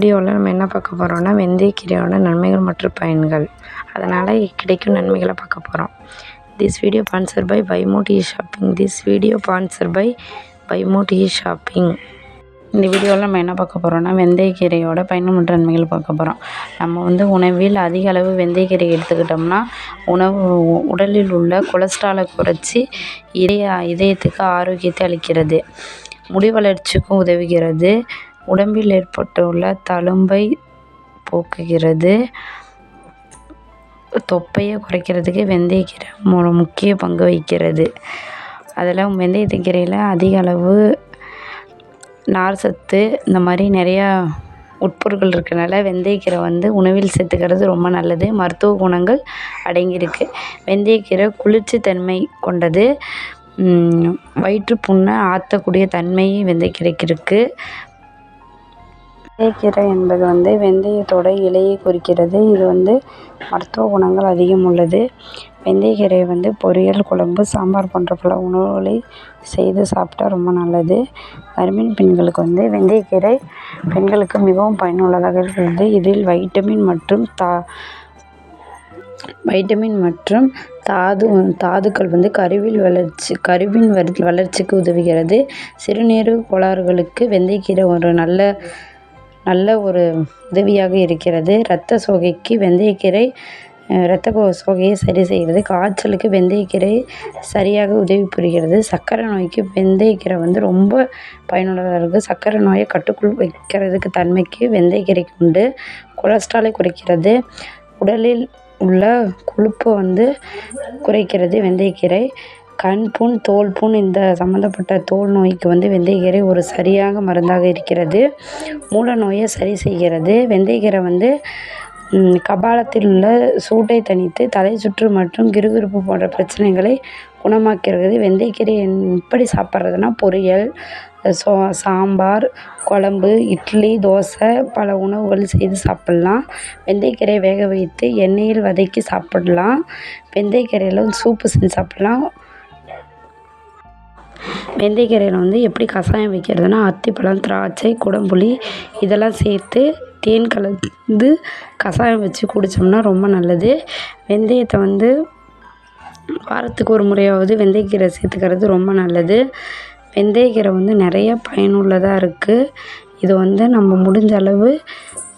வீடியோவில் நம்ம என்ன பார்க்க போகிறோம்னா வெந்தயக்கீரையோட நன்மைகள் மற்றும் பயன்கள், அதனால் கிடைக்கும் நன்மைகளை பார்க்க போகிறோம். This video sponsor by Bymot shopping. இந்த வீடியோவில் நம்ம என்ன பார்க்க போகிறோம்னா வெந்தயக்கீரையோட பயன்கள் மற்றும் நன்மைகள் பார்க்க போகிறோம். நம்ம உணவில் அதிக அளவு வெந்தயக்கீரை எடுத்துக்கிட்டோம்னா உடலில் உள்ள கொலஸ்ட்ராலை குறைச்சி இதயத்துக்கு ஆரோக்கியத்தை அளிக்கிறது, முடி வளர்ச்சிக்கும் உதவுகிறது, உடம்பில் ஏற்பட்டுள்ள தழும்பை போக்குகிறது, தொப்பையை குறைக்கிறதுக்கு வெந்தயக்கீரை முக்கிய பங்கு வகிக்கிறது. அதில் வெந்தயக்கீரையில் அதிக அளவு நார் சத்து இந்த மாதிரி நிறையா உட்பொருட்கள் இருக்கிறனால வெந்தயக்கீரை உணவில் சேர்த்துக்கிறது ரொம்ப நல்லது. மருத்துவ குணங்கள் அடங்கியிருக்கு. வெந்தயக்கீரை குளிர்ச்சி தன்மை கொண்டது. வயிற்றுப்புண்ணை ஆற்றக்கூடிய தன்மை வெந்தயக்கீரைக்கு இருக்குது. வெந்தயக்கீரை என்பது வெந்தயத்தோட இலையை குறிக்கிறது. இது மருத்துவ குணங்கள் அதிகம் உள்ளது. வெந்தயக்கீரை பொரியல், குழம்பு, சாம்பார் போன்ற பல உணவுகளை செய்து சாப்பிட்டா ரொம்ப நல்லது. கர்ப்பிணி பெண்களுக்கு வெந்தயக்கீரை பெண்களுக்கு மிகவும் பயனுள்ளதாக இருக்கிறது. இதில் வைட்டமின் மற்றும் தாதுக்கள் கருவின் வளர்ச்சிக்கு உதவுகிறது. சிறுநீரக கோளாறுகளுக்கு வெந்தயக்கீரை ஒரு நல்ல ஒரு உதவியாக இருக்கிறது. இரத்த சோகைக்கு வெந்தயக்கீரை இரத்த சோகையை சரி செய்கிறது. காய்ச்சலுக்கு வெந்தயக்கீரை சரியாக உதவி புரிகிறது. சர்க்கரை நோய்க்கு வெந்தயக்கீரை ரொம்ப பயனுள்ளதாக இருக்குது. சர்க்கரை நோயை கட்டுக்குள் வைக்கிறதுக்கு தன்மைக்கு வெந்தயக்கீரைக்கு உண்டு. கொலஸ்ட்ராலை குறைக்கிறது. உடலில் உள்ள கொழுப்பை குறைக்கிறது வெந்தயக்கீரை. கண் புண், தோல் புண் இந்த சம்மந்தப்பட்ட தோல் நோய்க்கு வெந்தயக்கீரை ஒரு சரியாக மருந்தாக இருக்கிறது. மூல நோயை சரி செய்கிறது. வெந்தயக்கீரை கபாலத்தில் உள்ள சூட்டை தணித்து தலை சுற்று மற்றும் கிறுகிறுப்பு போன்ற பிரச்சனைகளை குணமாக்கிறது. வெந்தயக்கீரை எப்படி சாப்பிட்றதுனா பொரியல், சாம்பார், குழம்பு, இட்லி, தோசை பல உணவுகள் செய்து சாப்பிட்லாம். வெந்தயக்கீரை வேக வைத்து எண்ணெயில் வதக்கி சாப்பிடலாம். வெந்தயக்கீரையில் சூப்பு செஞ்சு சாப்பிட்லாம். வெந்தயக்கீரையில் எப்படி கஷாயம் வைக்கிறதுனா அத்திப்பழம், திராட்சை, குடம்புளி இதெல்லாம் சேர்த்து தேன் கலந்து கஷாயம் வச்சு குடித்தோம்னா ரொம்ப நல்லது. வெந்தயத்தை வாரத்துக்கு ஒரு முறையாவது வெந்தயக்கீரை சேர்த்துக்கிறது ரொம்ப நல்லது. வெந்தயக்கீரை நிறைய பயனுள்ளதாக இருக்குது. இது நம்ம முடிஞ்ச அளவு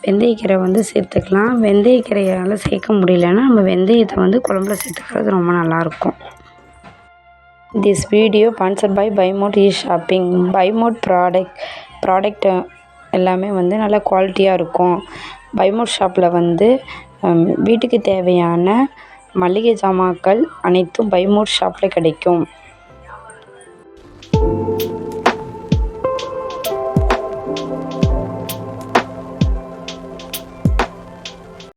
வெந்தயக்கீரை சேர்த்துக்கலாம். வெந்தயக்கீரையால் சேர்க்க முடியலன்னா நம்ம வெந்தயத்தை குழம்புல சேர்த்துக்கிறது ரொம்ப நல்லாயிருக்கும். This video sponsor by Bymot shopping. Bymot product எல்லாமே நல்ல குவாலிட்டியாக இருக்கும். பைமோட் ஷாப்பில் வீட்டுக்கு தேவையான மளிகை ஜாமான்கள் அனைத்தும் பைமோட் ஷாப்பில் கிடைக்கும்.